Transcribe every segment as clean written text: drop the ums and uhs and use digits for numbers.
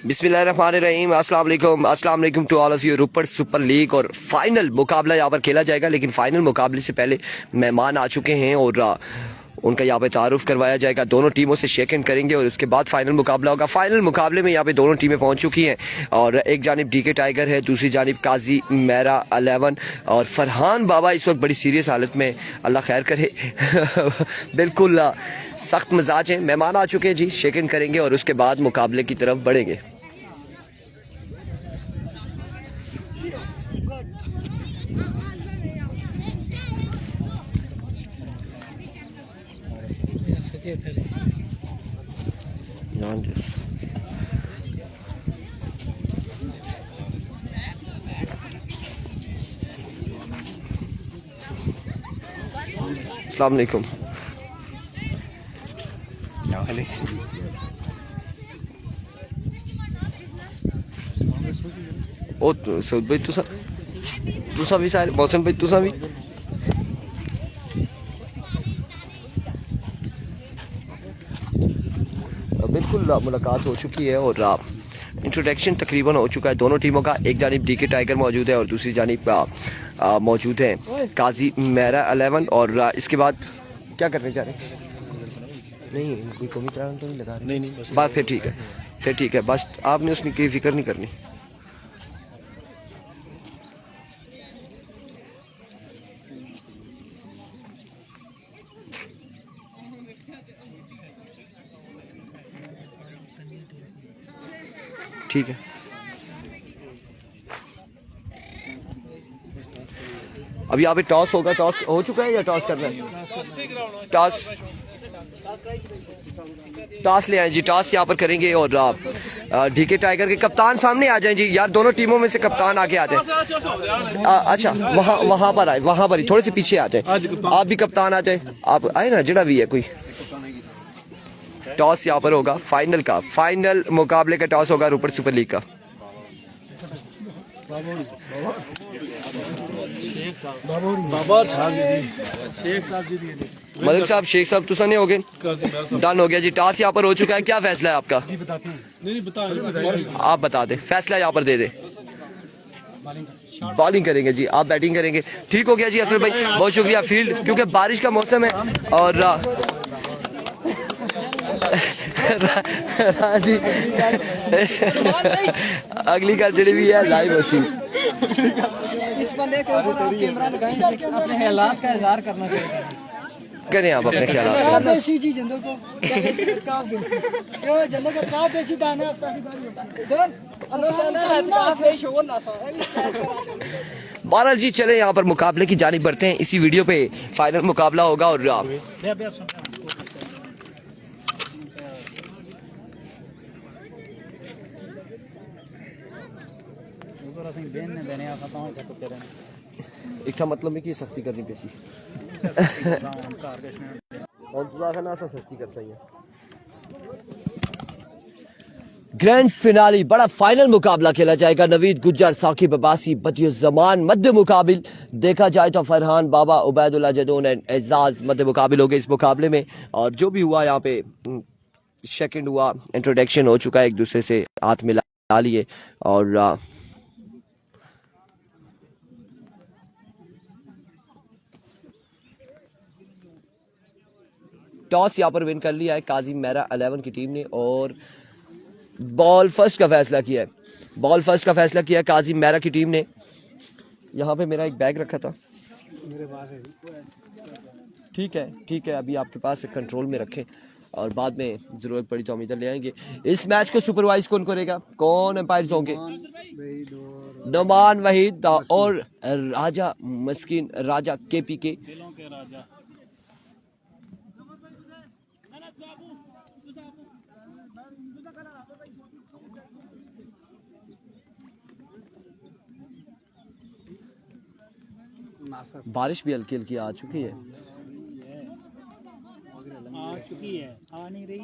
बिस्मिल्लाहिर्रहमानिर्रहीम। अस्सलाम वालेकुम टू ऑल ऑफ यू। रुपर सुपर लीग और फाइनल मुकाबला यहाँ पर खेला जाएगा, लेकिन फाइनल मुकाबले से पहले मेहमान आ चुके हैं और उनका यहाँ पे तारुफ करवाया जाएगा। दोनों टीमों से शेक हैंड करेंगे और उसके बाद फाइनल मुकाबला होगा। फाइनल मुकाबले में यहाँ पे दोनों टीमें पहुँच चुकी हैं और एक जानिब डीके टाइगर है, दूसरी जानिब काजी मेरा 11 और फरहान बाबा इस वक्त बड़ी सीरियस हालत में, अल्लाह खैर करे। बिल्कुल सख्त मिजाज हैं। मेहमान आ चुके हैं जी, शेक हैंड करेंगे और उसके बाद मुकाबले की तरफ बढ़ेंगे। अस्सलाम वालेकुम। ओ सऊद भाई तुसा भी सारे मौसम भाई तुसा भी बिल्कुल मुलाकात हो चुकी है और इंट्रोडक्शन तकरीबन हो चुका है दोनों टीमों का। एक जानिब डीके टाइगर मौजूद है और दूसरी जानिब मौजूद है काजी मेरा 11 और इसके बाद क्या करने जा रहे हैं? नहीं कोई कमी तो नहीं लगा रहे? नहीं बात फिर ठीक है, बस आपने उसकी कोई फिक्र नहीं करनी। ठीक है, अब यहाँ पे टॉस होगा। टॉस हो चुका है या टॉस करना है? टॉस ले आए जी, टॉस यहाँ पर करेंगे और डीके टाइगर के कप्तान सामने आ जाएं जी। यार दोनों टीमों में से कप्तान आगे आ जाए। अच्छा वहाँ पर आए, वहाँ पर ही थोड़े से पीछे आ जाए। आप भी कप्तान आ जाए, आप आए ना, जड़ा भी है कोई। टॉस यहाँ पर होगा फाइनल मुकाबले का टॉस होगा रुपर सुपर लीग का। मलिक साहब, शेख साहब तुसा नहीं हो गए? डन हो गया जी, टॉस यहाँ पर हो चुका है। क्या फैसला है आपका? आप बता दें, फैसला यहाँ पर दे दे। बॉलिंग करेंगे जी, आप बैटिंग करेंगे। ठीक हो गया जी अफसर भाई, बहुत शुक्रिया। फील्ड क्योंकि बारिश का मौसम है और जी अगली गल जी भी है लाइव होसी। इस बंदे के ऊपर आप कैमरा लगाएं, अपने हालात का इजहार करना चाहिए। करें आप अपने ख्याल। बहरहाल जी चले यहाँ पर मुकाबले की जानिब बढ़ते हैं। इसी वीडियो पे फाइनल मुकाबला होगा और इसका मतलब है कि सख्ती करनी पेसी सख्ती कर सही है। ग्रैंड फिनाली बड़ा फाइनल मुकाबला खेला जाएगा। नवीद गुज्जर साकिब अब्बासी बदियुज़्ज़मान मध्य मुकाबिल देखा जाए तो फरहान बाबा उबैदुल्लाह जदून एंड एजाज मध्य मुकाबिल हो गए इस मुकाबले में। और जो भी हुआ यहाँ पे सेकंड हुआ, इंट्रोडक्शन हो चुका है, एक दूसरे से हाथ मिला लिए और टॉस यहाँ पर विन कर लिया है काजी मेरा 11 की टीम ने और बॉल फर्स्ट का फैसला किया है काजी मेरा की टीम ने। यहाँ पे मेरा एक बैग रखा था, मेरे पास है। ठीक है, अभी आपके पास कंट्रोल में रखें और बाद में जरूरत पड़ी तो हम इधर ले आएंगे। इस मैच को सुपरवाइज कौन करेगा, कौन एम्पायर्स होंगे? नोमान वहीद और राजा मस्किन, राजा KPK। बारिश भी हल्की हल्की आ चुकी है, आ नहीं रही।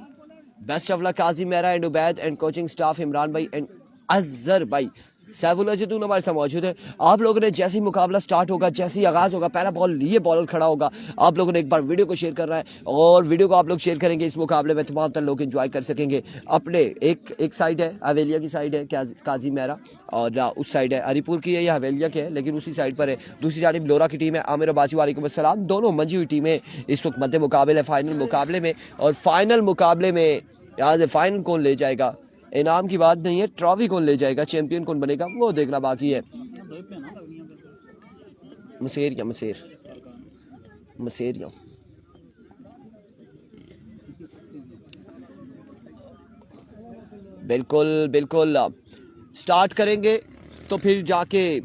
बेस्ट ऑफ लक काजी मेरा and Ubaid and coaching staff Imran भाई एंड अजहर भाई। सैफुल्लाह जदून हमारे साथ मौजूद है। आप लोगों ने जैसे ही मुकाबला स्टार्ट होगा, जैसे ही आगाज़ होगा, पहला बॉल ये बॉलर खड़ा होगा, आप लोगों ने एक बार वीडियो को शेयर करना है और वीडियो को आप लोग शेयर करेंगे, इस मुकाबले में तमाम तर लोग एंजॉय कर सकेंगे। अपने एक साइड है हवेलिया की साइड है काजी मेरा, और उस साइड है हरीपुर की है या हवेलिया के है, लेकिन उसी साइड पर है। दूसरी जानिब लोरा की टीम है आमिर अब्बासी वालेकुम अस्सलाम। दोनों मंजी हुई टीमें इस वक्त मध्य मुकाबले है फाइनल मुकाबले में। और फाइनल मुकाबले में यहाँ से फाइनल कौन ले जाएगा, इनाम की बात नहीं है, ट्रॉफी कौन ले जाएगा, चैंपियन कौन बनेगा वो देखना बाकी है। मसेरिया बिल्कुल बिल्कुल स्टार्ट करेंगे तो फिर जाके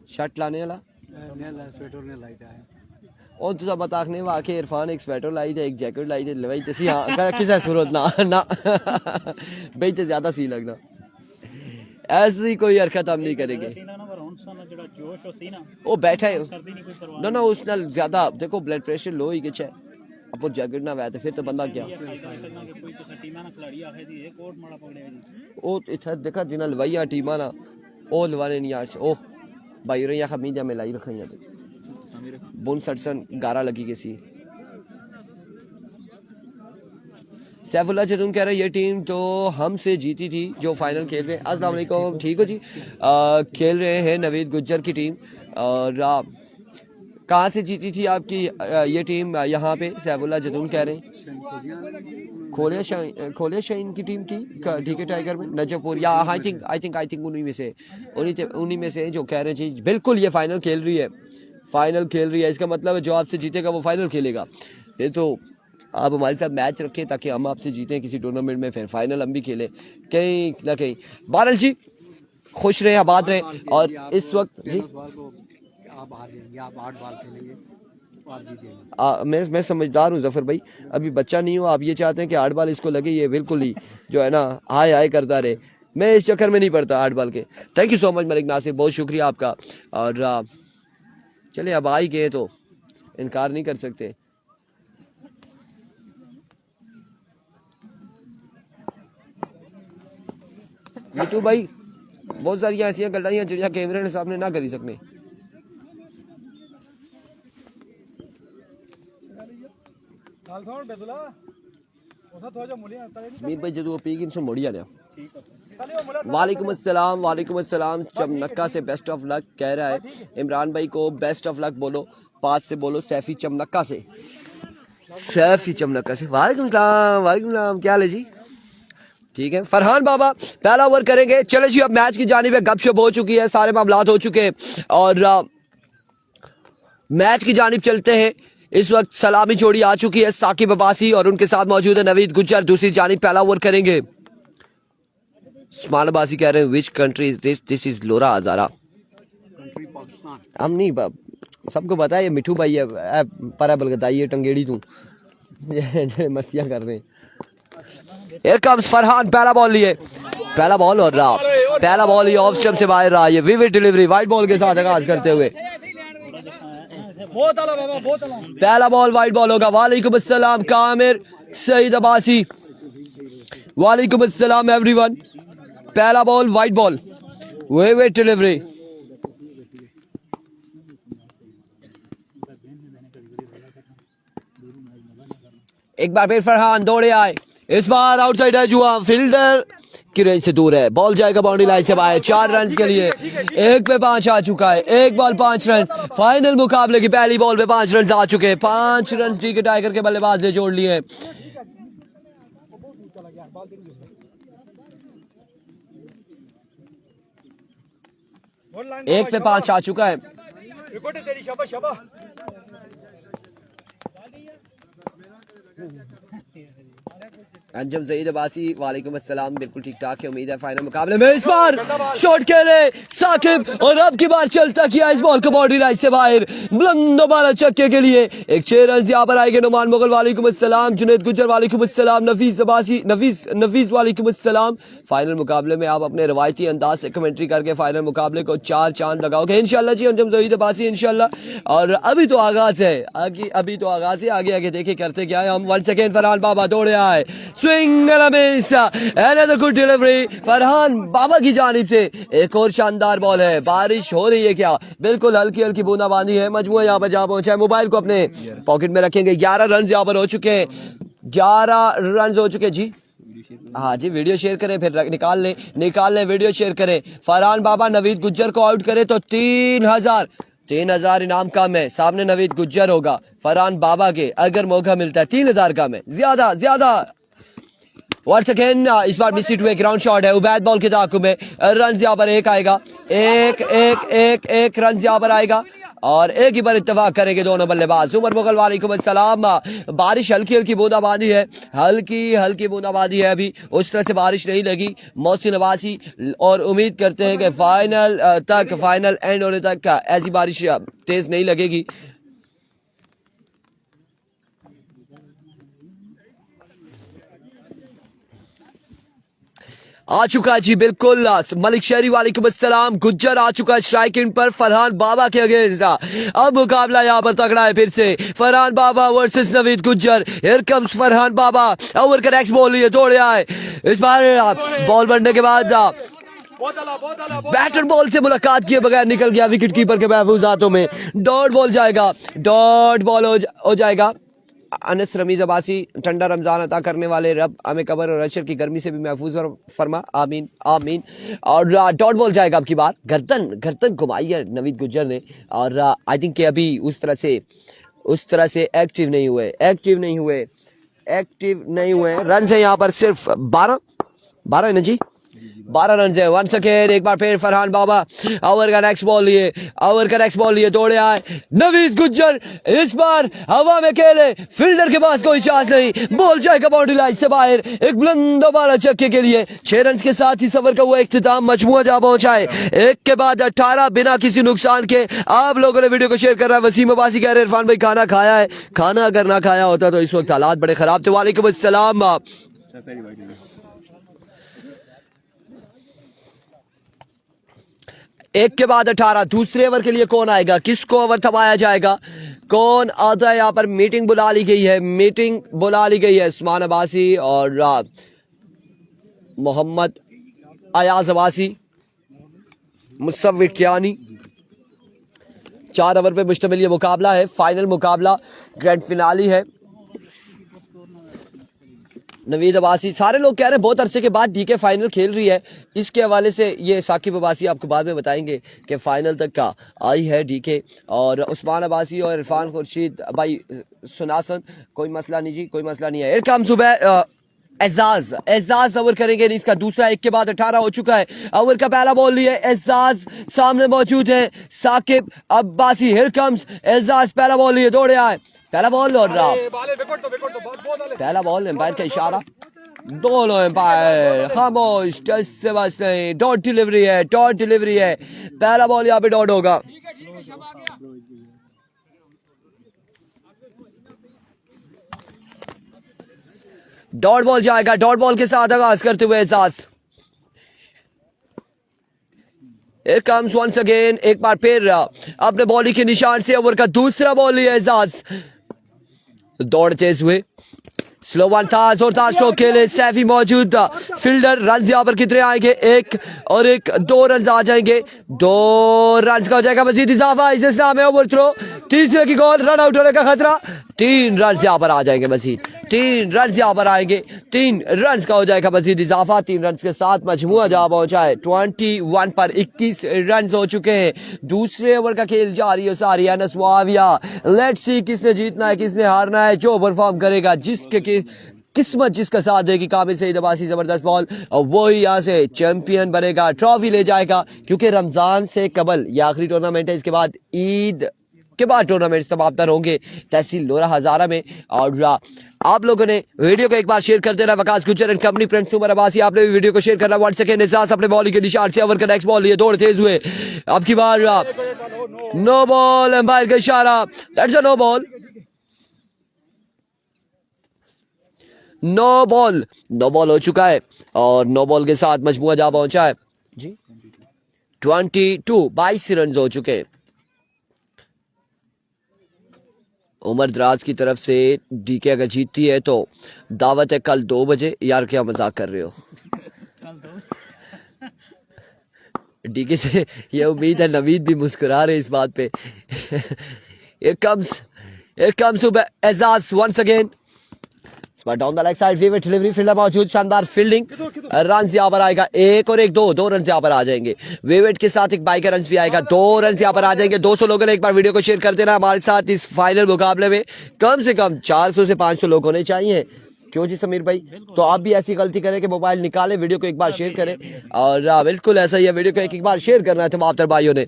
शर्ट लाने वाला स्वेटर ने लाई था और तुझा बताने वाके इरफान एक स्वेटर लाई थे, एक जैकेट लाई थे, लवाई तसी हां किसे सूरत ना ना भाई तो ज्यादा सी लगना, ऐसी कोई हरकत हम नहीं करेंगे। वो बैठा है ना ना उस नाल ज्यादा देखो ब्लड प्रेशर लो ही किछ है, अब जैकेट ना वै फिर तो बंदा क्या ओ इत्थे देखा जिन्ना लवाइया टीमां ना ओ लवाने नहीं आज ओ भाई रे या खमीजा में लाई रखिया बुन सटसन गारा लगी कैसी। सैफुल्लाह जदून कह रहे हैं ये टीम तो हमसे जीती थी जो फाइनल खेल रहे हैं। अस्सलाम वालेकुम, ठीक हो जी। खेल रहे हैं नवीद गुज्जर की टीम, और कहाँ से जीती थी आपकी ये टीम यहाँ पे, सैफुल्लाह जदून कह रहे हैं खोलिया शाहीन की टीम थी ठीक है टाइगर में नजफपुर या आई थिंक उन्हीं में से जो कह रहे हैं जी बिल्कुल ये फाइनल खेल रही है, फाइनल खेल रही है। इसका मतलब है जो आपसे जीतेगा वो फाइनल खेलेगा। ये तो आप हमारे साथ मैच रखें ताकि हम आपसे जीतें किसी टूर्नामेंट में, फिर फाइनल हम भी खेलें कहीं ना कहीं। बादल जी खुश रहे आबाद रहे। और इस वक्त जी आप हार जाएंगे, आप 8 बॉल खेलेंगे तो आप जीतेंगे। मैं समझदार हूँ जफर भाई, अभी बच्चा नहीं हूँ। आप ये चाहते हैं कि 8 बॉल इसको लगे, ये बिल्कुल ही जो है ना हाय हाय करता रहे, मैं इस चक्कर में नहीं पड़ता 8 बॉल के। Thank you so much Malik Nasir, बहुत शुक्रिया आपका। और चले अब आ ही गए तो इनकार नहीं कर सकते। मिठू भाई बहुत सारी ऐसी गल्लां जिहड़ियां कैमरे ने सामने ना करी सकने। समीर भाई जदों पी गिन सो मुड़ी आ वालेकुम अस्सलाम चमनक्का से बेस्ट ऑफ लक कह रहा है इमरान भाई को, बेस्ट ऑफ लक बोलो, पास से बोलो सैफी चमनक्का से, सैफी चमनक्का से। वालेकुम सलाम क्या हाल है जी, ठीक है। फरहान बाबा पहला ओवर करेंगे। चले जी अब मैच की जानिब है, गपशप हो चुकी है, सारे मामलात हो चुके हैं और मैच की जानिब चलते हैं। इस वक्त सलामी जोड़ी आ चुकी है, साकिब अब्बासी और उनके साथ मौजूद है नवीद गुज्जर। दूसरी जानिब पहला ओवर करेंगे। उस्मान अब्बासी कह रहे हैं which country is this is Lora Hazara. Country Pakistan. हम नहीं सबको पता है ये मिठू भाई है पर बलगताई है टंगेड़ी तू मस्तियां कर रहे हैं। Here comes फरहान, पहला बॉल लिए, पहला बॉल और पहला बॉल ही ऑफ स्टंप से बाहर रहा। ये विविड डिलीवरी वाइड बॉल के साथ आगाज करते हुए पहला बॉल वाइड बॉल होगा। वालेकुम अस्सलाम कामिर सईद अब्बासी, वालेकुम अस्सलाम एवरीवन। पहला ball wide ball, vivid delivery. एक बार फिर फरहान दौड़े आए, इस बार आउटसाइड है जुआ, फील्डर की रेंज से दूर है, बॉल जाएगा बाउंड्री लाइन से बाहर। 4 रन के लिए 1 पे 5 आ चुका है, 1 बॉल 5 रन। फाइनल मुकाबले की पहली बॉल पे 5 रन आ चुके हैं, 5 रन टी के टाइगर के बल्लेबाज ने जोड़ लिए। एक पे 5 आ चुका है। अंजम सईद अब्बासी वालेकुम अस्सलाम, बिल्कुल ठीक ठाक है। उम्मीद है फाइनल मुकाबले में इस बार शॉट खेले साकिब और अब की बार चलता किया इस बॉल को बाउंड्री लाइन से बाहर, बुलंद बाला छक्के के लिए एक 6 रन यहाँ पर आएंगे। नुमान मुगल वालेकुम अस्सलाम, जुनैद गुज्जर वालेकुम अस्सलाम, नफीस अब्बासी नफीस वालेकुम अस्सलाम। फाइनल मुकाबले में आप अपने रवायती अंदाज से कमेंट्री करके फाइनल मुकाबले को 4 चांद लगाओगे इंशाल्लाह जी। अंजम सईद अब्बासी इंशाल्लाह। और अभी तो आगाज है, अभी तो आगाज है, आगे आगे देखे करते क्या है हम। वंस अगेन फरहान बाबा दौड़े आए, swing and a miss, another good delivery Farhan Baba की जानिब से। एक और शानदार बॉल है, बारिश हो रही है क्या? बिल्कुल हल्की हल्की बूंदाबांदी है। मजमूआ यहाँ पर जहाँ पहुंचा है, मोबाइल को अपने पॉकेट में रखेंगे। 11 रन यहाँ पर हो चुके हैं, 11 रन हो चुके जी। हाँ जी, वीडियो शेयर करें, फिर निकाल लें वीडियो शेयर करें। फरहान बाबा नवीद गुज्जर को आउट करे तो 3000 इनाम कम है। सामने नवीद गुज्जर होगा फरहान बाबा के, अगर मौका मिलता है 3000 कम है, ज्यादा। वंस अगेन इस बार मिस इट हुए, ग्राउंड शॉट है उबैद बॉल के ताक़ुब में। रन यहाँ पर एक आएगा, एक रन यहाँ पर आएगा और एक ही पर इत्तेफाक करेंगे दोनों बल्लेबाज। उमर मुगल वालेकुम अस्सलाम। बारिश हल्की हल्की बूंदाबांदी है, हल्की बूंदाबांदी है, अभी उस तरह से बारिश नहीं लगी। मोहसिन अब्बासी और उम्मीद करते हैं कि फाइनल एंड होने तक ऐसी बारिश तेज नहीं लगेगी। आ चुका है जी, बिल्कुल मलिक शहरी वालेकुम अस्सलाम। गुज्जर आ चुका है स्ट्राइक इन पर फरहान बाबा के अगेंस्ट। अब मुकाबला यहाँ पर तगड़ा है फिर से, Farhan Baba versus Naveed Gujjar. Here comes Farhan Baba, over का नेक्स्ट बॉल लिए दौड़े आए। इस बार बॉल बढ़ने के बाद बैटर बॉल से मुलाकात किए बगैर निकल गया विकेट कीपर के महफूजातों में। डॉट बॉल हो जाएगा। अनस रमीज अब्बासी, ठंडा रमजान अता करने वाले रब हमें कब्र और अशर की गर्मी से भी महफूज फरमा, आमीन। और डॉट बॉल जाएगा अब की बार। गर्दन घुमाई है नवीद गुज्जर ने और आई थिंक कि अभी उस तरह से एक्टिव नहीं हुए। रन है यहाँ पर सिर्फ 12 है ना जी, 12 रन है। वन सेकेंड एक बार फिर फरहान बाबा ओवर का नेक्स्ट बॉल लिए दौड़े आए। नवीद गुज्जर इस बार हवा में खेले, फील्डर के पास कोई चांस नहीं, बॉल जाएगा बाउंड्री लाइन से बाहर, एक बुलंद बाला छक्के के लिए। 6 रन के साथ ही सफर का हुआ इख्तिताम, मजमुआ जा पहुंचा है 1 के बाद 18 बिना किसी नुकसान के। आप लोगों ने वीडियो को शेयर कर रहा है। वसीम अब्बासी कह रहे हैं इरफान भाई खाना खाया है, खाना अगर ना खाया होता तो इस वक्त हालात बड़े खराब थे। वालेकुम अस्सलाम। एक के बाद 18, दूसरे ओवर के लिए कौन आएगा, किसको ओवर थमाया जाएगा, कौन आता है? यहाँ पर मीटिंग बुला ली गई है उस्मान अब्बासी और मोहम्मद अयाज अब्बासी, मुसव्विर कियानी। 4 ओवर पे मुश्तमिल ये मुकाबला है, फाइनल मुकाबला, ग्रैंड फिनाली है। नवीद अब्बासी, सारे लोग कह रहे हैं बहुत अरसे के बाद डीके फाइनल खेल रही है। इसके हवाले से ये साकिब अब्बासी आपको बाद में बताएंगे कि फाइनल तक का आई है डीके। और उस्मान अब्बासी और इरफान खुर्शीद भाई सुनासन, कोई मसला नहीं है। इरकाम सुबह एजाज ओवर करेंगे, इसका दूसरा 1 के बाद 18 हो चुका है। ओवर का पहला बॉल लिए एजाज, सामने मौजूद है साकिब अब्बासी। हियर कम्स एजाज, पहला बॉल लिए दौड़े आए, पहला बॉल और पहला बॉल एम्पायर का इशारा, दोनों एम्पायर खामोश, टच से बस नहीं, डॉट डिलीवरी है। पहला बॉल यहाँ पे डॉट होगा। डॉट बॉल जाएगा, डॉट बॉल के साथ आगाज करते हुए Ejaz. Here comes once again, एक बार फिर अपने बॉली के निशान से ओवर का दूसरा बॉल लिया एजाज, दौड़ते हुए स्लो वन था, जोरदार स्ट्रोक के लिए सैफी मौजूद था। फील्डर रन यहाँ पर कितने आएंगे, 2 रन आ जाएंगे, 2 रन का हो जाएगा मजीद इजाफा। इस नाम है ओवर थ्रो, तीसरे की गोल, रन आउट होने का खतरा। 3 रन यहाँ पर आ जाएंगे मजीद, 3 रन यहाँ पर आएंगे, 3 रन का हो जाएगा मजीद इजाफा। 3 रन के साथ मजमुआ जहाँ पहुंचा है 21 पर 21 रन हो चुके हैं। दूसरे ओवर का खेल जारी है सारी अनस मुआविया। लेट्स सी किसने जीतना है, किसने हारना है, जो परफॉर्म करेगा, जिसके किस्मत जिसका साथ देगी। काबिल सईद अब्बासी जबरदस्त बॉल, और वही यहाँ से चैंपियन बनेगा, ट्रॉफी ले जाएगा, क्योंकि रमजान से कबल ये आखिरी टूर्नामेंट है। इसके बाद ईद के बाद टूर्नामेंट समाप्त होंगे तहसील लोरा हजारा में। और आप लोगों ने वीडियो को एक बार शेयर कर देना। Waqas Gujjar and company friends Umar Abbasi, आपने भी वीडियो को शेयर करना। 1 सेकंड एजाज अपने बॉलिंग के निशान से ओवर का नेक्स्ट बॉल लिए दौड़ तेज हुए। अब की बार नो बॉल, एम्पायर का इशारा, that's a no ball. No ball हो चुका है और नो बॉल के साथ मजमुआ जा पहुंचा है जी 22 रन हो चुके हैं। उमर दराज की तरफ से डीके अगर जीतती है तो दावत है कल 2 बजे। यार क्या मजाक कर रहे हो? डीके से ये उम्मीद है। नवीद भी मुस्कुरा रहे इस बात पे। Here comes Ejaz once again. Down the leg side, vivid delivery, fielder मौजूद, शानदार फील्डिंग, रन यहाँ पर आएगा 1 और 1, 2 रन यहाँ पर आ जाएंगे। विविड के साथ एक बाई का रन भी आएगा, 2 रन यहाँ पर आ जाएंगे। 200 लोगों ने एक बार वीडियो को शेयर कर देना हमारे साथ। इस फाइनल मुकाबले में कम से कम 400 से 500 लोग होने चाहिए। क्यों जी समीर भाई? तो आप भी ऐसी गलती करें कि मोबाइल निकालें, वीडियो को एक बार शेयर करें। और बिल्कुल ऐसा ही है, वीडियो को एक बार शेयर करना है तमाम भाइयों ने।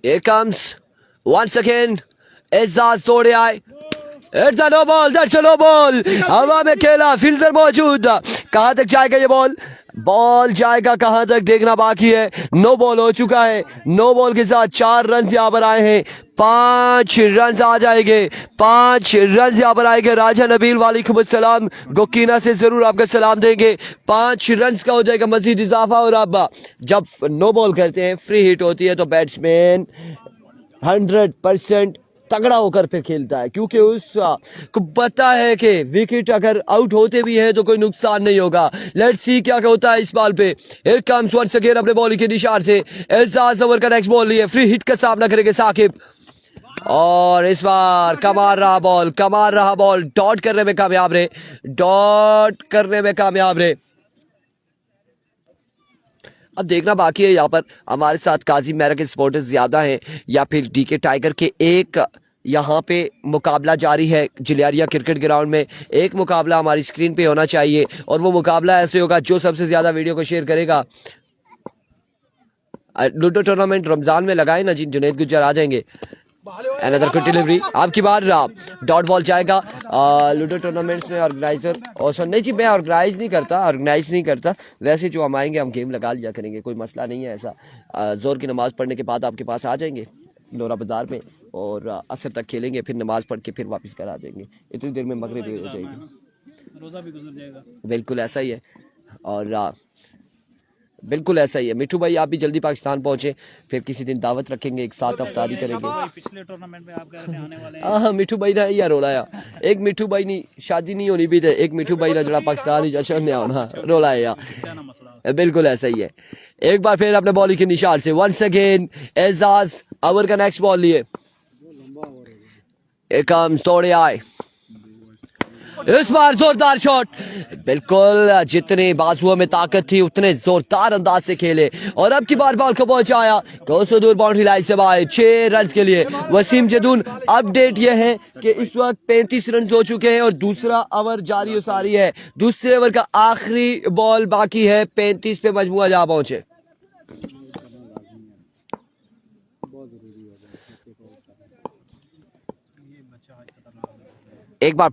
Here comes once again Ejaz तोड़े आए। It's a no ball, that's a no ball। हवा में खेला, फील्डर मौजूद, कहां तक जाएगा ये बॉल जाएगा कहां तक देखना बाकी है। नो बॉल हो चुका है। नो बॉल के साथ 4 रन यहां पर आए हैं। 5 रन आ जाएंगे, 5 रन यहाँ पर आएंगे। राजा नबील वालेकुम सलाम, गोकीना से जरूर आपका सलाम देंगे। 5 रन का हो जाएगा मजीद इजाफा। और अब जब नो बॉल करते हैं, फ्री हिट होती है, तो बैट्समैन 100% तगड़ा होकर फिर खेलता है, क्योंकि उसको पता है कि विकेट अगर आउट होते भी है तो कोई नुकसान नहीं होगा। लेट्स सी क्या होता है इस बॉल पे। हियर कम्स वंस अगेन अपने बॉलिंग के निशान से एजाज ओवर का नेक्स्ट बॉल लिए फ्री हिट का सामना करेंगे साकिब। और इस बार कमाल रहा बॉल, डॉट करने में कामयाब रहे। अब देखना बाकी है यहाँ पर हमारे साथ काजी मेरा के सपोर्टर्स ज्यादा हैं या फिर डीके टाइगर के। एक यहाँ पे मुकाबला जारी है जिलियारिया क्रिकेट ग्राउंड में। एक मुकाबला हमारी स्क्रीन पे होना चाहिए और वो मुकाबला ऐसे होगा जो सबसे ज्यादा वीडियो को शेयर करेगा। लूडो टूर्नामेंट रमजान में लगाए ना जी, जुनैद गुज्जर आ जाएंगे। अनदर क्विक डिलीवरी, आपकी बार डॉट बॉल जाएगा। लूडो टूर्नामेंट्स में ऑर्गेनाइजर और नहीं जी, मैं ऑर्गेनाइज नहीं करता। वैसे जो हम आएंगे हम गेम लगा लिया करेंगे, कोई मसला नहीं है ऐसा। जोर की नमाज पढ़ने के बाद आपके पास आ जाएंगे लोरा बाजार में और असर तक खेलेंगे, फिर नमाज पढ़ के फिर वापस घर आ जाएंगे। इतनी देर में मगरिब भी हो जाएगी, रोजा भी गुजर जाएगा। बिल्कुल ऐसा ही है। और बिल्कुल ऐसा ही है। मिठू भाई आप भी जल्दी पाकिस्तान पहुंचे, फिर किसी दिन दावत रखेंगे, एक साथ अफ्तारी करेंगे। पिछले टूर्नामेंट में आप कह रहे थे आने वाले हैं। हाँ, मिठू भाई ने यार रोलाया। एक मिठू भाई नहीं शादी नहीं होनी भी थे, एक मिठू भाई ने जरा पाकिस्तान ही जश्न ने आना रोलाया यार। बिल्कुल ऐसा ही है। एक बार फिर अपने बॉलिंग के निशान से वंस अगेन एजाज ओवर का नेक्स्ट बॉल लिए। एक तोड़े आए, इस बार जोरदार शॉट। बिल्कुल जितने बाजुओं में ताकत थी उतने जोरदार अंदाज से खेले और अब की बार बॉल को पहुंचाया 200 दूर बाउंड्री लाइन से बाहर 6 रन के लिए। वसीम जदून, अपडेट यह है कि इस वक्त 35 रन हो चुके हैं और दूसरा ओवर जारी हो सारी है। दूसरे ओवर का आखिरी बॉल बाकी है, 35 पे मजमुआ जा पहुंचे। एक बार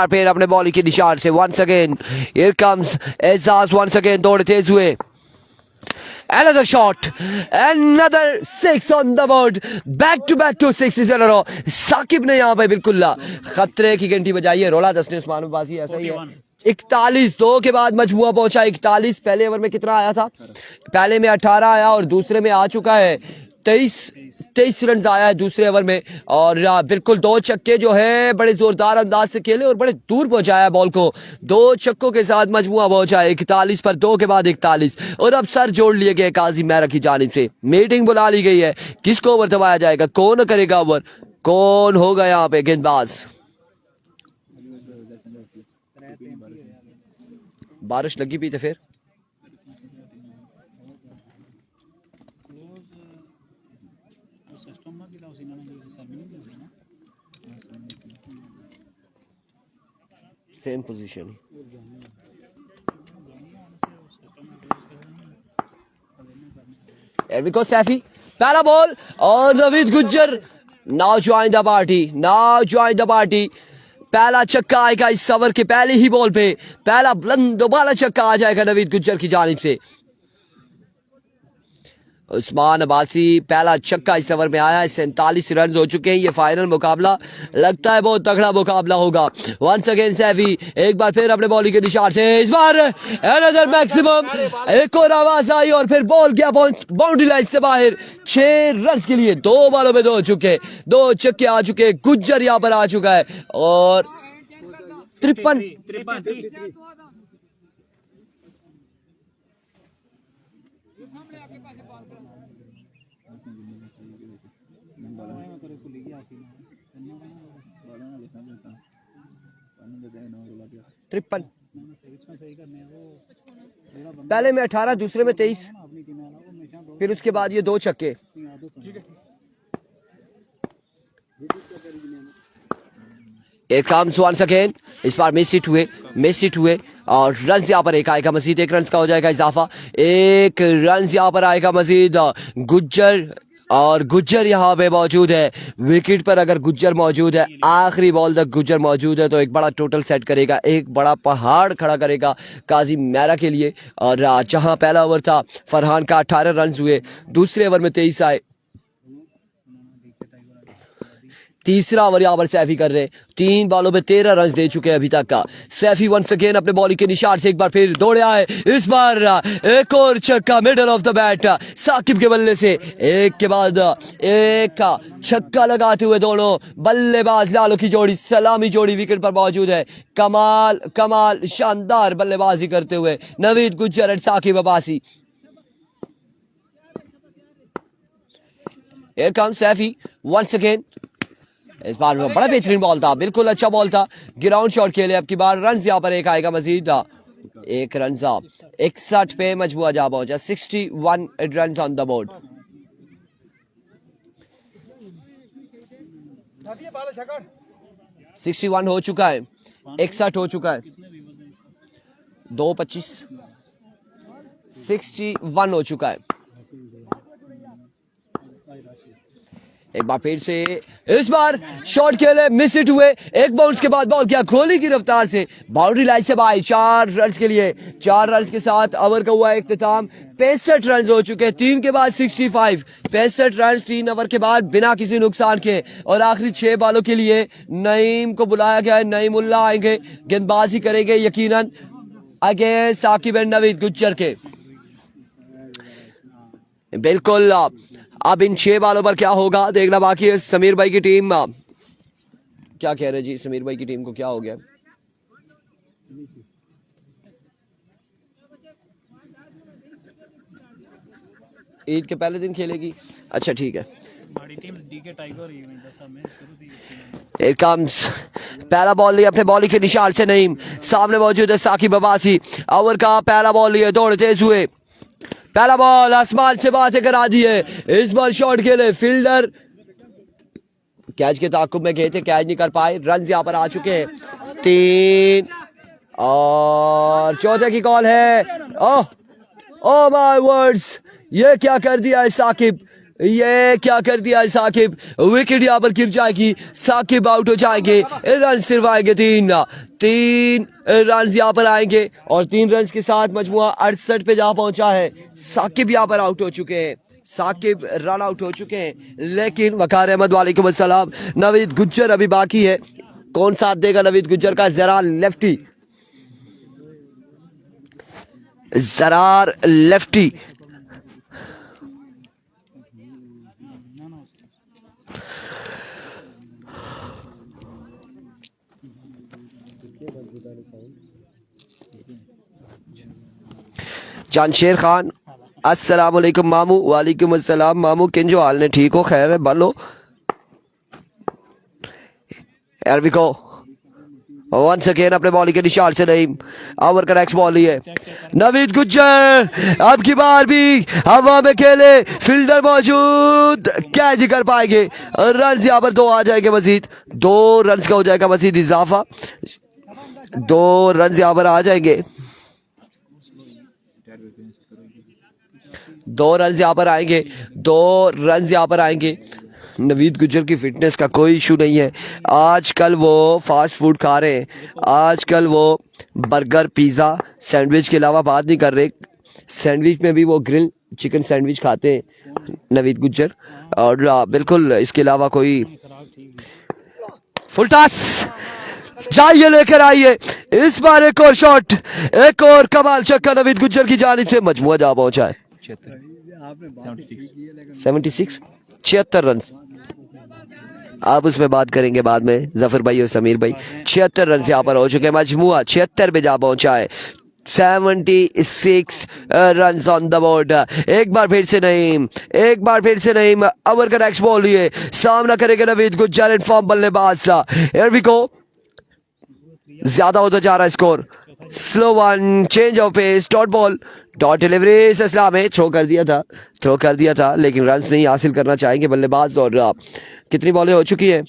फिर अपने बॉलिंग के निशान से once again here comes Ejaz once again दौड़े तेज हुए। Another shot, another 6 on the board, back to 6 in a row। Saqib ने यहाँ पे बिल्कुल खतरे की घंटी बजाई है। रोला दसने उस्मान बाजी ऐसा ही है। 41 2 के बाद मजमुआ पहुंचा 41। पहले ओवर में कितना आया था? पहले में 18 आया और दूसरे में आ चुका है 23 रन आया है दूसरे ओवर में। और बिल्कुल 2 छक्के जो है बड़े जोरदार अंदाज से खेले और बड़े दूर पहुंचाया बॉल को। 2 छक्कों के साथ मजमुआ पहुंचा 41 पर 2 के बाद 41। और अब सर जोड़ लिए गए काजी मेरा की जानिब से। मीटिंग बुला ली गई है, किसको ओवर दबाया जाएगा, कौन करेगा ओवर, कौन होगा यहाँ पे गेंदबाज। बारिश लगी भी तो फिर सेम पोजीशन एरविको सैफी, पहला बॉल और Naveed Gujjar now join the party. पहला छक्का आएगा इस ओवर के पहले ही बॉल पे, पहला बुलंद दोबारा छक्का आ जाएगा नवीद गुज्जर की जानिब से। उस्मान अब्बासी पहला छक्का इस ओवर में आया है, 47 रन हो चुके हैं। ये फाइनल मुकाबला लगता है बहुत तगड़ा मुकाबला होगा। वंस अगेन सैफी एक बार फिर अपने बॉलिंग के निशान से, इस बार एनदर मैक्सिमम, एक और आवाज आई और फिर बॉल गया बाउंड्री लाइन से बाहर। 6 रन के लिए 2 बॉलों में 2 छक्के आ चुके। गुज्जर यहाँ पर आ चुका है और 53 पहले में 18, दूसरे में 23, फिर उसके बाद ये 2 छक्के। वंस अगेन, इस बार मिस हिट हुए और रन यहाँ पर एक आएगा मजीद, 1 रन का हो जाएगा इजाफा। 1 रन यहाँ पर आएगा मजीद। गुज्जर यहाँ पे मौजूद है विकेट पर। अगर गुज्जर मौजूद है, आखिरी बॉल तक गुज्जर मौजूद है तो एक बड़ा टोटल सेट करेगा, एक बड़ा पहाड़ खड़ा करेगा काजी मैरा के लिए। और जहां पहला ओवर था फरहान का 18 रन हुए, दूसरे ओवर में 23 आए, तीसरा ओवर यहाँ पर सैफी कर रहे, 3 बॉलों में 13 रन दे चुके हैं अभी तक का। सैफी वंस अगेन अपने बॉलिंग के निशान से एक बार फिर दौड़े आए, इस बार एक और छक्का middle off the bat Saqib के बल्ले से, एक के बाद एक छक्का लगाते हुए दोनों बल्लेबाज लालों की जोड़ी, सलामी जोड़ी विकेट पर मौजूद है। कमाल शानदार बल्लेबाजी करते हुए नवीद गुज्जर और Saqib Abbasi. Here comes Saifi once again. इस बार में बड़ा बेहतरीन बॉल था, बिल्कुल अच्छा बॉल था, ग्राउंड शॉट खेले। अब की बार रन यहाँ पर एक आएगा मजीद, 1 रन 61 पे मजबूआ जा पहुंचा। 61 रन ऑन द बोर्ड। — 61 हो चुका है, 61 हो चुका है, 2-25, 61 हो चुका है। एक बार फिर से इस बार शॉट खेले, मिस हिट हुए, एक बाउंस के बाद बॉल किया कोहली की रफ्तार से बाउंड्री लाइन से बाहर। 4 रन के लिए, 4 रन के साथ ओवर का हुआ इख्तिताम। 65 रन हो चुके, 3 के बाद 65, 65 रन 3 ओवर के बाद बिना किसी नुकसान के। और आखिरी 6 बॉलों के लिए नईम को बुलाया गया है, नईमुल्लाह आएंगे, गेंदबाजी करेंगे यकीनन अगेंस्ट साकिब एंड नवीद गुज्जर के। बिल्कुल अब इन 6 बॉलों पर क्या होगा देखना बाकी है। समीर भाई की टीम क्या कह रहे जी, समीर भाई की टीम को क्या हो गया? ईद के पहले दिन खेलेगी, अच्छा ठीक है। Here comes, पहला बॉल लिया अपने बॉलिंग के निशान से नईम, सामने मौजूद है साकिब अब्बासी। ओवर का पहला बॉल लिए, दौड़ तेज हुए, पहला बॉल आसमान से बातें करा दी है। इस बार शॉट खेले, फील्डर कैच के ताकुब में गए थे, कैच नहीं कर पाए। रन यहाँ पर आ चुके हैं 3 और चौथे की कॉल है। ओह माय वर्ड्स, ये क्या कर दिया है साकिब, ये क्या कर दिया है साकिब। विकेट यहाँ पर गिर जाएगी, साकिब आउट हो जाएंगे। रन सिर्फ आएंगे 3 रन यहाँ पर आएंगे और 3 रन के साथ मजमुआ 68 पे जा पहुंचा है। साकिब यहाँ पर आउट हो चुके हैं, साकिब रन आउट हो चुके हैं। लेकिन वकार अहमद वालेकुम अस्सलाम, नवीद गुज्जर अभी बाकी है। कौन साथ देगा नवीद गुज्जर का? जरार लेफ्टी जानशेर खान, अस्सलाम वालेकुम मामू। वालेकुम अस्सलाम मामू, किन जो हाल ने, ठीक हो? खैर है, बोलो। एरविको वंस अगेन अपने बॉलिंग के निशान से नहीं, ओवर का नेक्स्ट बॉल ही है नवीद गुज्जर। अब की बार भी हवा में खेले, फील्डर मौजूद, कैच नहीं कर पाएंगे। रन यहाँ पर 2 आ जाएंगे मजीद, 2 रन का हो जाएगा मजीद इजाफा, 2 रन यहाँ पर आ जाएंगे। 2 रन यहाँ पर आएंगे, 2 रन यहाँ पर आएंगे। नवीद गुज्जर की फिटनेस का कोई इशू नहीं है। आजकल वो फास्ट फूड खा रहे हैं, आजकल वो बर्गर पिज़्ज़ा सैंडविच के अलावा बात नहीं कर रहे। सैंडविच में भी वो ग्रिल चिकन सैंडविच खाते हैं नवीद गुज्जर, और बिल्कुल इसके अलावा कोई। फुल टॉस, जाइए लेकर आइए इस बार एक और शॉट, एक और कमाल छक्का नवीद गुज्जर की जानिब से। मजमुआ जा पहुंचा है 76, 76 रन। आप उसमें बात करेंगे बाद में, जफर भाई और समीर भाई। 76 रन यहाँ पर हो चुके हैं, मजमुआ 76 पे जा पहुंचा है। 76 रन ऑन द बोर्ड। एक बार फिर से नईम, एक बार फिर से नईम। ओवर का नेक्स्ट बॉल लिए सामना करेंगे नवीद गुज्जर, इन फॉर्म बल्लेबाज। हियर वी गो, ज्यादा होता जा रहा है score. Slow one, change of pace, dot ball, dot delivery सिलसिला में थ्रो कर दिया था लेकिन रन्स नहीं हासिल करना चाहेंगे बल्लेबाज। और कितनी बॉलें हो चुकी है?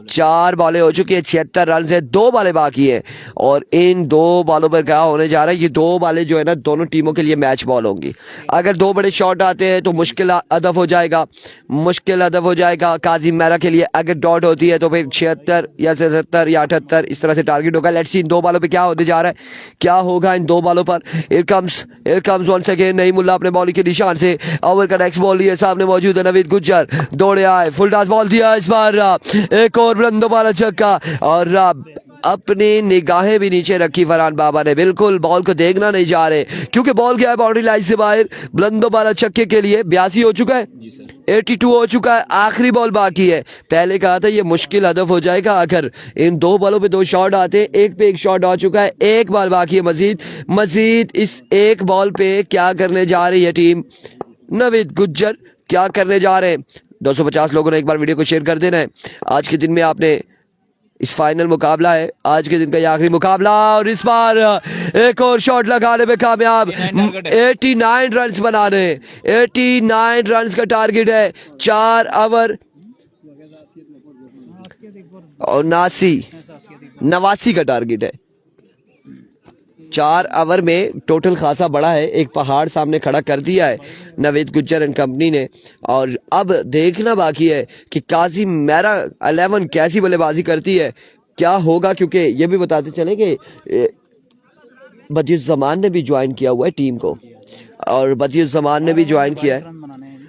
4 बॉलें हो चुकी है, 76 रन है, 2 बॉलें बाकी है। और इन 2 बॉलों पर क्या होने जा रहा है, ये 2 बॉलें जो है ना दोनों टीमों के लिए मैच बॉल होंगी। अगर 2 बड़े शॉट आते हैं तो मुश्किल अदब हो जाएगा, मुश्किल अदब हो जाएगा काजिम मेहरा के लिए। अगर डॉट होती है तो फिर 76 या 77 या 78 इस तरह से टारगेट होगा। लेट्स सी इन 2 बॉलों पे क्या होने जा रहा है, क्या होगा इन 2 बॉलों पर। Here comes once again Naimullah अपने बॉलिंग के निशान से। ओवर का नेक्स्ट बॉल लिए सामने मौजूद है नवीद गुज्जर, दौड़े आए, फुल टॉस बॉल दिया इस बार। एक और बुलंद वाला छक्का, और अपनी निगाहें भी नीचे रखी फरहान बाबा ने, बिल्कुल बॉल को देखना नहीं जा रहे क्योंकि बॉल गया है बाउंड्री लाइन से बाहर। बुलंदो वाला छक्के के लिए 82 हो चुका है, 82 हो चुका है, आखिरी बॉल बाकी है। पहले कहा था ये मुश्किल हदफ हो जाएगा अगर इन 2 बॉलों पे 2 शॉट आते। एक पे एक शॉट आ चुका है, एक बॉल बाकी है मजीद इस एक बॉल पे क्या करने जा रही है टीम नवीद गुज्जर, क्या करने जा रहे हैं। 250 लोगों ने एक बार वीडियो को शेयर कर देना है। आज के दिन में आपने इस फाइनल मुकाबला है, आज के दिन का ये आखिरी मुकाबला, और इस बार एक और शॉट लगाने में कामयाब। 89 रन बनाने, 89 रन का टारगेट है। 4 ओवर और 89 का टारगेट है। 4 ओवर में टोटल खासा बड़ा है, एक पहाड़ सामने खड़ा कर दिया है नवीद गुज्जर एंड कंपनी ने। और अब देखना बाकी है कि काजिम मेहरा 11 कैसी बल्लेबाजी करती है, क्या होगा। क्योंकि ये भी बताते चले कि बदियुज्जमान ने भी ज्वाइन किया हुआ है टीम को, और बदियुज्जमान ने भी ज्वाइन किया है,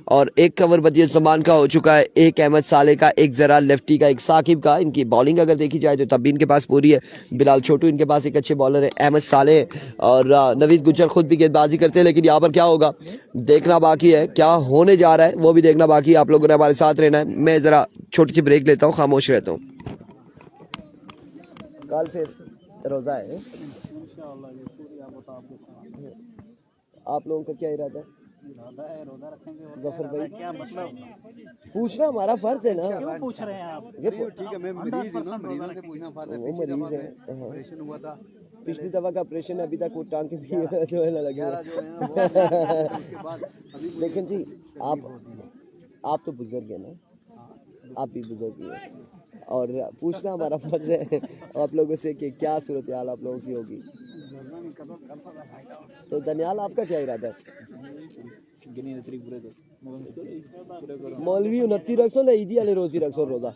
और एक कवर बदियुज्जमान का हो चुका है, एक अहमद साले का, एक जरा लेफ्टी का, एक साकिब का। इनकी बॉलिंग अगर देखी जाए तो तब भी इनके पास पूरी है। बिलाल छोटू इनके पास एक अच्छे बॉलर है, अहमद साले, और नवीद गुज्जर खुद भी गेंदबाजी करते हैं। लेकिन यहाँ पर क्या होगा देखना बाकी है, क्या होने जा रहा है वो भी देखना बाकी है। आप लोगों ने हमारे साथ रहना है। मैं जरा छोटी सी ब्रेक लेता हूँ, खामोश रहता हूँ। कल फिर रोजा है, आप लोगों का क्या इरादा है? रोजा रखेंगे और जफर भाई क्या मतलब पूछना हमारा फर्ज है ना। क्यों पूछ रहे हैं आप? ये ठीक है, मैं मरीज हूं ना, मरीजों से पूछना फर्ज है। वो मरीज है, ऑपरेशन हुआ था, पिछली दफा का ऑपरेशन अभी तक वो टांग के भी जो है ना लगे हुए। जो है ना वो उसके बाद अभी लेकिन जी आप तो बुजुर्ग है ना, आप भी बुजुर्ग ही हैं, और पूछना हमारा फर्ज है आप लोगों से कि क्या सूरत हाल आप लोगों की होगी। तो दनियाल आपका क्या इरादा है? मौलवी 29 रखो ना, ईदी वाले रोज ही रखो रोजा।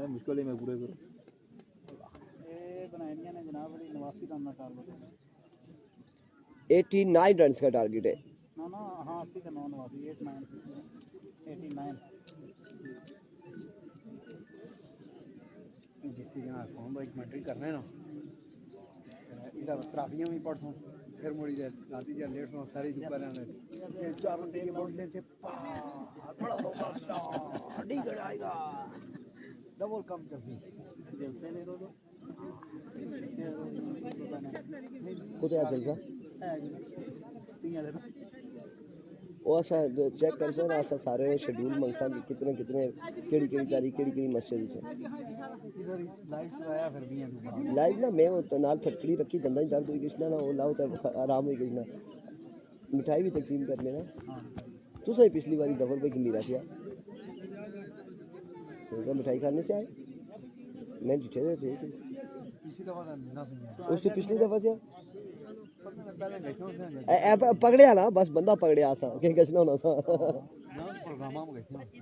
मुश्किल में पूरे करो। 89 रन का टारगेट है। जिस तरह फॉर्म एक मैट्रिक करना है ना, इधर ट्राफियां भी पढ़ फिर मुड़ी जाए राती जा लेट में सारी दुकान ये 4 घंटे के बोलने से बड़ा स्टार्ट ही कराएगा डबल कम कर दी जैसे ले रो कुछ चल रहा वो ऐसा चेक कर सो ना, ऐसा सारे शेड्यूल मंगसा कि कितने केड़ी तारीख केड़ी मस्जिद है। इधर लाइट से आया फिर भी है लाइव ना मैं तो नाल फटकड़ी रखी दंदा ही दर्द हुई कृष्णा ना, वो लाओ तो आराम हुई कृष्णा। मिठाई भी तकसीम कर लेना। तू सही पिछली बारी दफर पे गिल्ली रखिया तो मिठाई खाने से आए, मैं जिठे थे पिछली दफा ना सुनिया उससे पिछली दफा से पहले गए थे पकड़िया ना बस बंदा पकड़िया सा कहीं गचना होना सा ना प्रोग्राम में गए थे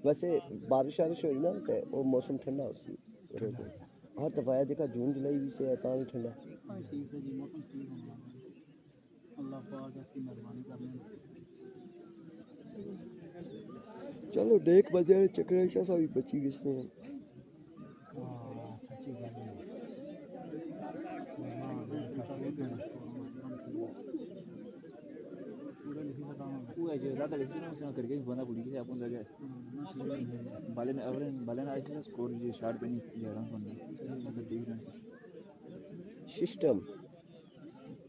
वैसे बारिश वारिश हुई ना तो वो मौसम ठंडा उसकी हर दफाया देखा जून जुलाई भी से आता भी ठंडा अल्लाह पाक ऐसी मेहरबानी कर ले चलो देख बजे चक्कर ऐसा सा भी बची किसने सच्ची बात है वो है जो ज़्यादा लिखी ना उसने करके बंदा पुलिस से अपन लगे बाले ना आइए स्कोर ये शॉट पे नहीं ले रहा हूं मतलब देख रहे हैं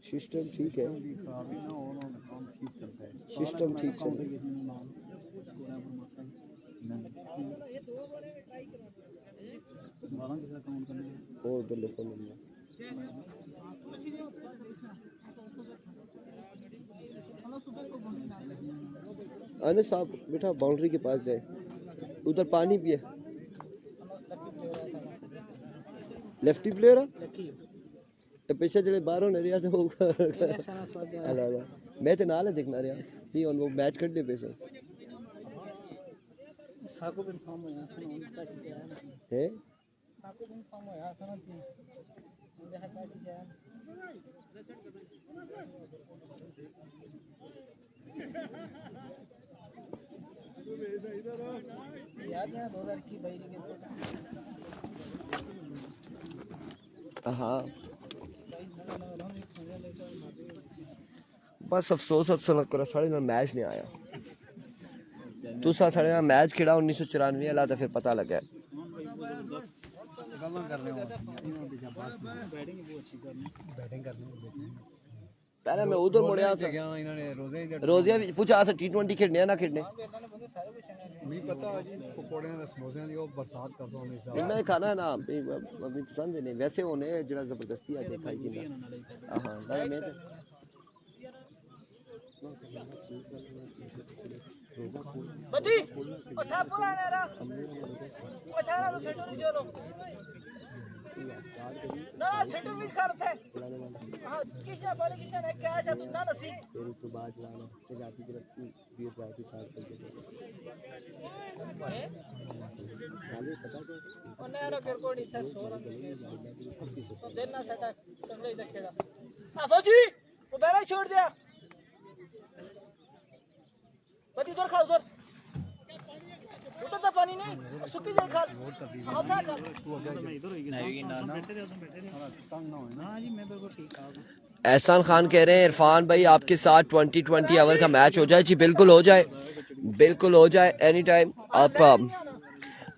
सिस्टम ठीक है खराबी ना हो ना काम ठीक चलता है सिस्टम ठीक चल और बल्ले को मिलना अनस साहब बेटा बाउंड्री के पास जाए उधर पानी भी है लेफ्टी प्लेयर है तो पीछे जड़े बाहर होने रिया तो मैं तो नाल देखना रहा नहीं और वो मैच करने पे सर साको पे फॉर्म होया सन उनका चीज है साको पे फॉर्म होया सन थी उनके हटा चीज है याद है 2021 के हाँ बस अफसोस करो साढ़े ना मैच नहीं आया तुसा साढ़े ना मैच खेड़ा 1994 वाला तो फिर पता लगा पहले मैं उधर मुड़िया था इन्होंने रोजिया भी पूछा सा T20 खेलने या ना खेलने नहीं पता जी पकोड़े ने समोसे दी वो बरसात कर दो मैं खाना है ना अभी पसंद नहीं वैसे होने जरा जबरदस्ती आ देखा कि हां मैं बदी उठा पुराना रा उठा रो सेटल जो ना सेटल भी करते हां किसने बोले किसने ने क्या जब ना नसी फिर तो बाद लाना फिर जाती तरफ भी जाती साथ कर दे नाले पता तो ओने यार फिर कोनी था 16 तो देना सेटा कंगले देखेगा आ फौजी वो बैरा छोड़ दिया बदी उधर खा उधर तो पानी नहीं सुखी जाए खाल हां था खाल मैं इधर ही नहीं ना बैठे थे तंग ना हो ना जी मैं बिल्कुल ठीक आ एहसान खान कह रहे हैं इरफान भाई आपके साथ 20-20 ओवर का मैच हो जाए जी बिल्कुल हो जाए एनी टाइम आप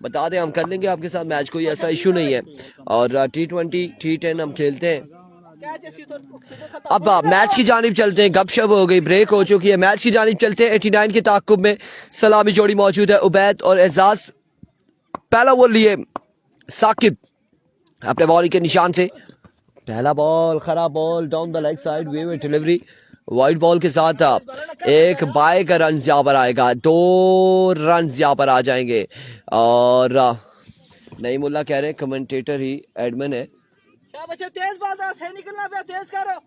बता दें हम कर लेंगे आपके साथ मैच कोई ऐसा इशू नहीं है और T20 T10 हम खेलते हैं अब मैच की जानिब चलते हैं गपशप हो गई ब्रेक हो चुकी है मैच की जानिब चलते हैं 89 के ताक़ुब में सलामी जोड़ी मौजूद है उबैद और एजाज पहला बॉल लिए साकिब अपने बॉल के निशान से पहला बॉल खराब ball down the leg side way delivery wide ball के साथ एक बाय का रन यहाँ पर आएगा 2 रन यहाँ पर आ जाएंगे और नईमुल्ला कह रहे हैं कमेंटेटर ही एडमिन है क्या बच्चे तेज बात है सही निकलना पे तेज करो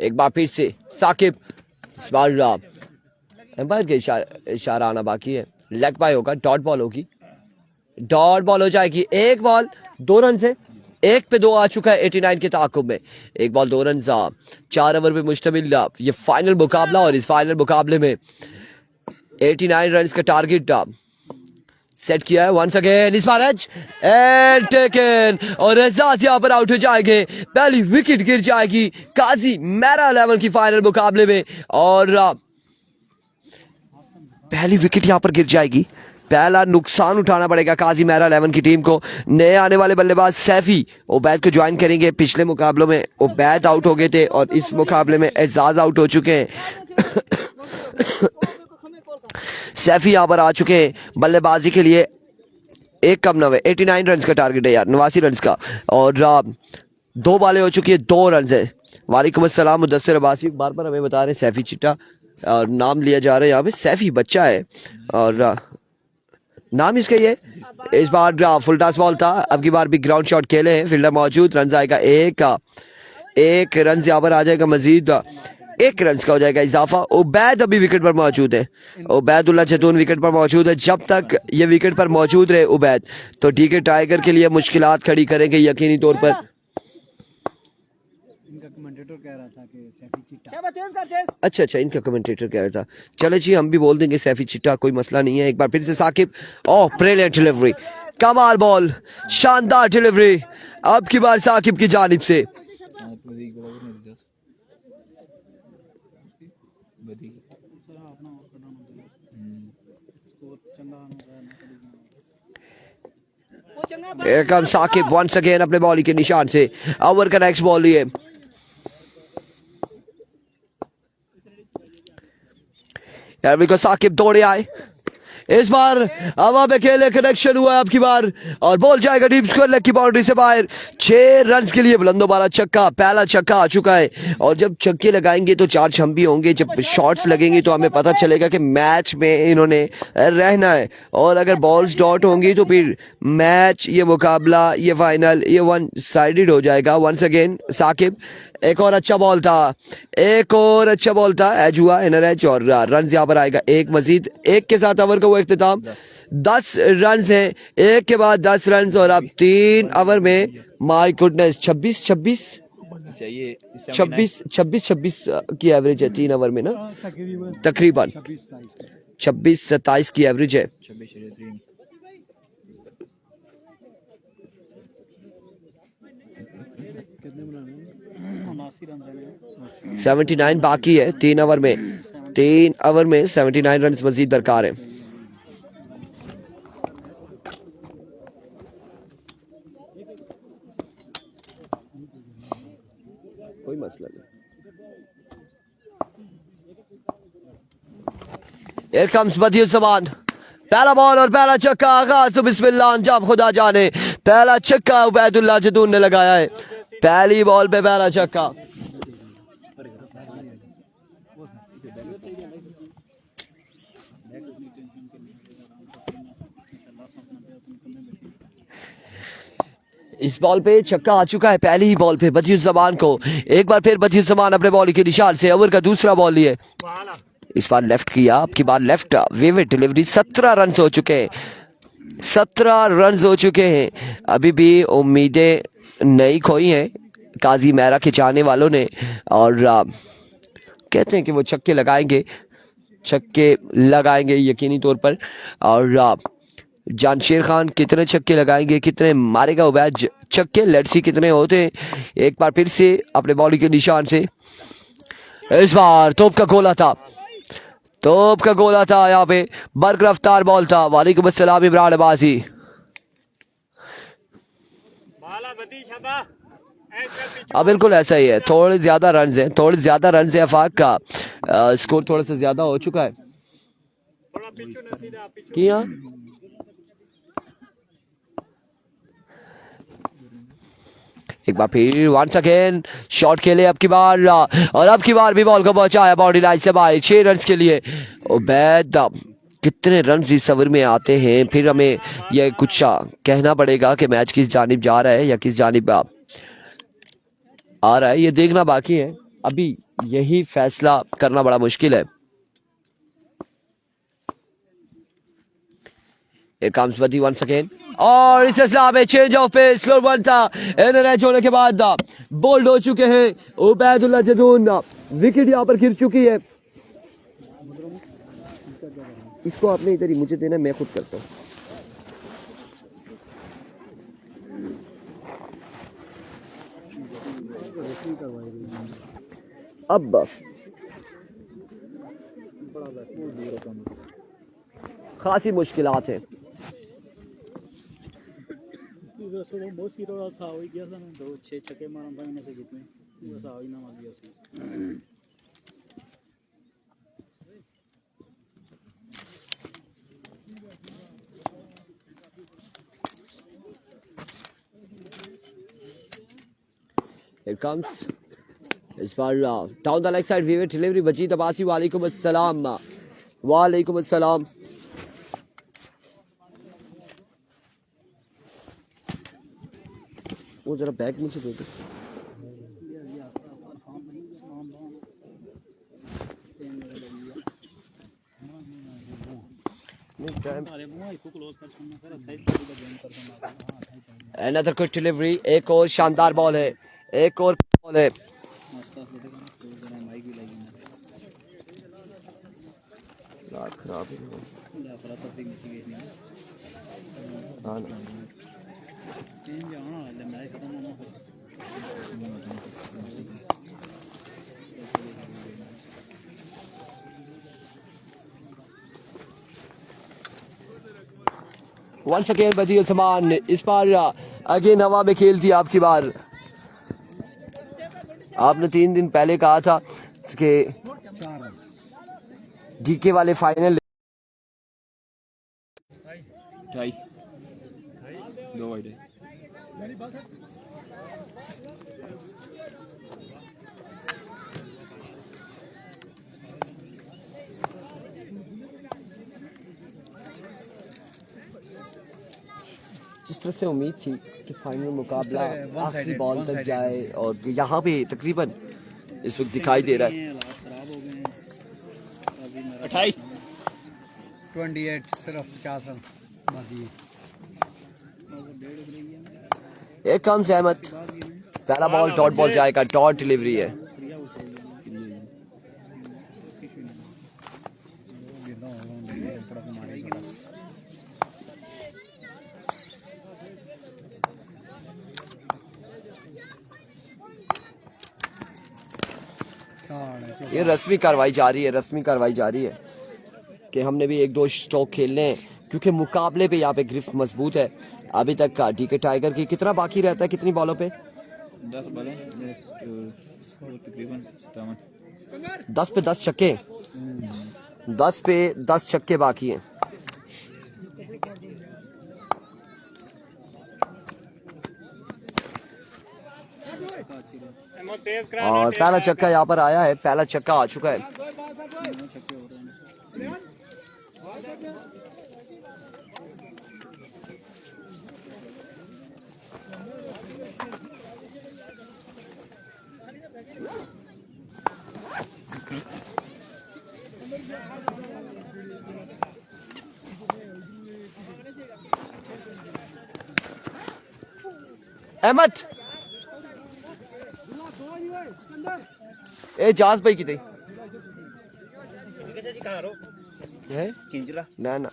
एक बार फिर से साकिब एम्पायर के इशारा आना बाकी है लेग बाय होगा डॉट बॉल होगी डॉट बॉल हो जाएगी एक बॉल 2 रन से 1 पे 2 आ चुका है 89 के ताक़ुब में एक बॉल 2 रन 4 ओवर पे मुश्तमिल ये फाइनल मुकाबला और इस फाइनल मुकाबले में 89 रन का टारगेट सेट किया है वंस अगेन इस बार एंड टेकन और एजाज यहां पर आउट हो जाएंगे पहली विकेट गिर जाएगी काजी मेरा 11 की फाइनल मुकाबले में और पहली विकेट यहां पर गिर जाएगी पहला नुकसान उठाना पड़ेगा काजी मेरा 11 की टीम को नए आने वाले बल्लेबाज सैफी उबैद को ज्वाइन करेंगे पिछले मुकाबलों में उबैद आउट हो गए थे और इस मुकाबले में एजाज आउट हो चुके हैं सैफी यहाँ पर आ चुके हैं बल्लेबाजी के लिए 1 कम 9 89 रन का टारगेट है यार 89 रन का और 2 बॉलें हो चुकी है 2 रन है वालेकुम अस्सलाम मुदस्सिर अब्बासी बार बार हमें बता रहे हैं सैफी चिट्टा और नाम लिया जा रहा है यहाँ पे, सैफी बच्चा है और नाम इसका ये है। इस बार फुल टॉस बॉल था, अब की बार भी ग्राउंड शॉट खेले हैं, फील्डर मौजूद, रन आएगा एक रन यहाँ पर आ जाएगा मजीद, एक रन का हो जाएगा इजाफा। उबैद अभी विकेट पर मौजूद है, उबैदुल्लाह जदून विकेट पर मौजूद है। जब तक ये विकेट पर मौजूद रहे उबैद तो ठीक है, टाइगर के लिए मुश्किलात खड़ी करेंगे यकीनी तौर पर। इनका कमेंटेटर कह रहा था कि सैफी चिट्टा। शाबाश, तेज कर तेज। अच्छा, इनका कमेंटेटर कह रहा था। चले जी, हम भी बोल देंगे सैफी चिट्टा, कोई मसला नहीं है। एक बार फिर से साकिब, ओह ब्रिलियंट डिलीवरी, कमाल बॉल, शानदार डिलीवरी अब की बार साकिब की जानिब से। Here comes Saqib once again अपने बॉल के निशान से, ओवर का नेक्स्ट बॉल लिए। यार बिल्कुल साकिब दौड़े आए, इस बार हवा में खेले, कनेक्शन हुआ है अब की बार और बॉल जाएगा डीप स्क्वायर लेग की बाउंड्री से बाहर। 6 रन के लिए बुलंदोबाला छक्का, पहला छक्का आ चुका है और जब छक्के लगाएंगे तो 4 छम भी होंगे, जब शॉट्स लगेंगे तो हमें पता चलेगा कि मैच में इन्होंने रहना है और अगर बॉल्स डॉट होंगी तो फिर मैच, ये मुकाबला, ये फाइनल, ये वन साइडेड हो जाएगा। वंस अगेन साकिब, एक और अच्छा बॉल था, एक और अच्छा बॉल था, एज हुआ, इनर एज और रन यहाँ पर आएगा एक मजीद। एक के साथ ओवर का वो इख्तिताम, 10 रन है, एक के बाद 10 रन और अब 3 ओवर में माय गुडनेस 26 की एवरेज है 3 ओवर में ना, तकरीबन 26-27 की एवरेज है। 79 बाकी है 3 ओवर में, 3 ओवर में 79 रन मजीद दरकार है। कोई मसला नहीं। Here comes बदियुस्समान, पहला बॉल और पहला छक्का, आगाज तो बिस्मिल्लाह अंजाम खुदा जाने। पहला छक्का उबैदुल्लाह जदून ने लगाया है, पहली बॉल पे पहला छक्का। इस बॉल पे छक्का आ चुका है, पहली ही बॉल पे बदियुस्समान को। एक बार फिर बदियुस्समान अपने बॉल के निशान से ओवर का दूसरा बॉल लिए, इस बार लेफ्ट किया, अब की बार लेफ्ट विविड डिलीवरी। 17 रन हो चुके हैं, 17 रन हो चुके हैं। अभी भी उम्मीदें नहीं खोई हैं काजी मेहरा के चाहने वालों ने और कहते हैं कि वो छक्के लगाएंगे यकीनी तौर पर। और जानशेर खान कितने छक्के लगाएंगे, कितने मारेगा उबैद छक्के, लेट्स सी कितने होते हैं। एक बार फिर से अपने बॉल के निशान से, इस बार तोप का गोला था यहाँ पे, बर्क रफ्तार बॉल था। वालेकुम अस्सलाम इमरान अब्बासी। अब बिल्कुल ऐसा ही है, थोड़े ज्यादा रन है अफाक का, स्कोर थोड़ा सा ज्यादा हो चुका है। किया एक बार फिर वंस अगेन शॉट खेले अब की बार और अब की बार भी बॉल को पहुंचाया बाउंड्री लाइन से बाहर 6 रन के लिए। उबैद कितने रन इस ओवर में आते हैं, फिर हमें यह कुछ कहना पड़ेगा कि मैच किस जानिब जा रहा है या किस जानिब आ रहा है, ये देखना बाकी है। अभी यही फैसला करना बड़ा मुश्किल है। Here comes Badi once again और इस हिसाब में चेंज ऑफ पे स्लो वन था, इनर एज होने के बाद बोल्ड हो चुके हैं उबैदुल्लाह जदून, विकेट यहाँ पर गिर चुकी है। इसको आपने इधर ही मुझे देना, मैं खुद करता हूँ। अब खासी मुश्किलात है। बहुत सी रोड़ा था हो गया था ना, 2-6 छक्के मारा था इनमें से कितने, बस आ ही ना मार दिया उसने। Here comes इस बार down the leg side weaver delivery Wajid Abbasi वालेकुम अस्सलाम वालेकुम अस्सलाम। वो जरा बैग मुझे दे दो। Another quick delivery, एक और शानदार बॉल है, एक और बॉल है। रात खराब है। वंस अगेन बदिल समान इस बार अगेन हवा में खेलती आपकी बार। आपने 3 दिन पहले कहा था कि डीके वाले फाइनल 2 वाइड है। जिस तरह से उम्मीद थी कि फाइनल मुकाबला आखिरी बॉल तक जाए और यहाँ पे तकरीबन इस वक्त दिखाई दे रहा है 28 सिर्फ 50 रन बाकी। एक कम सहमत। पहला बॉल डॉट बॉल जाएगा, डॉट डिलीवरी है। ये रस्मी कार्रवाई जारी है, रस्मी कार्रवाई जारी है कि हमने भी 1-2 स्ट्रोक खेलने हैं क्योंकि मुकाबले पे यहाँ पे गिरफ्त मजबूत है। अभी तक का डीके टाइगर की कितना बाकी रहता है, कितनी बॉलों पे? 10 बॉलें तकरीबन 10 पे 10 छक्के, 10 पे 10 छक्के बाकी हैं। और पहला छक्का यहाँ पर आया है, पहला छक्का आ चुका है। अहमद ए जाज भाई कितने है ना ना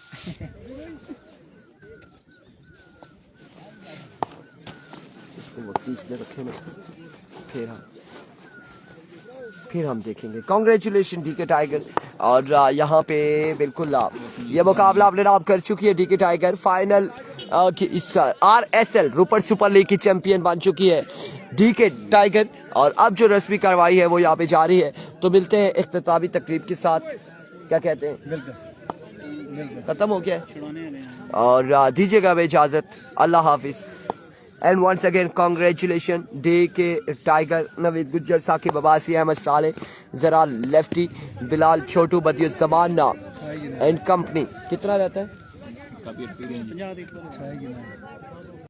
इसको वकील में रखे ना, फिर हम देखेंगे। Congratulation DK tiger. और यहाँ पे बिल्कुल ये मुकाबला अपने नाम कर चुकी है डीके टाइगर। फाइनल की इस RSL रुपर सुपर लीग की चैंपियन बन चुकी है डीके टाइगर। और अब जो रस्मी कार्रवाई है वो यहाँ पे जारी है। तो मिलते हैं इख्तितामी तकरीब के साथ, क्या कहते हैं? खत्म हो गया और दीजिएगा हमें इजाजत। अल्लाह हाफिज। And once again congratulation DK tiger, Naveed Gujjar, Saqib Abbasi, Ahmed Saleh, Zara lefty, Bilal Chhotu, Badiul Zaman and company. कितना रहता है? काफी एक्सपीरियंस।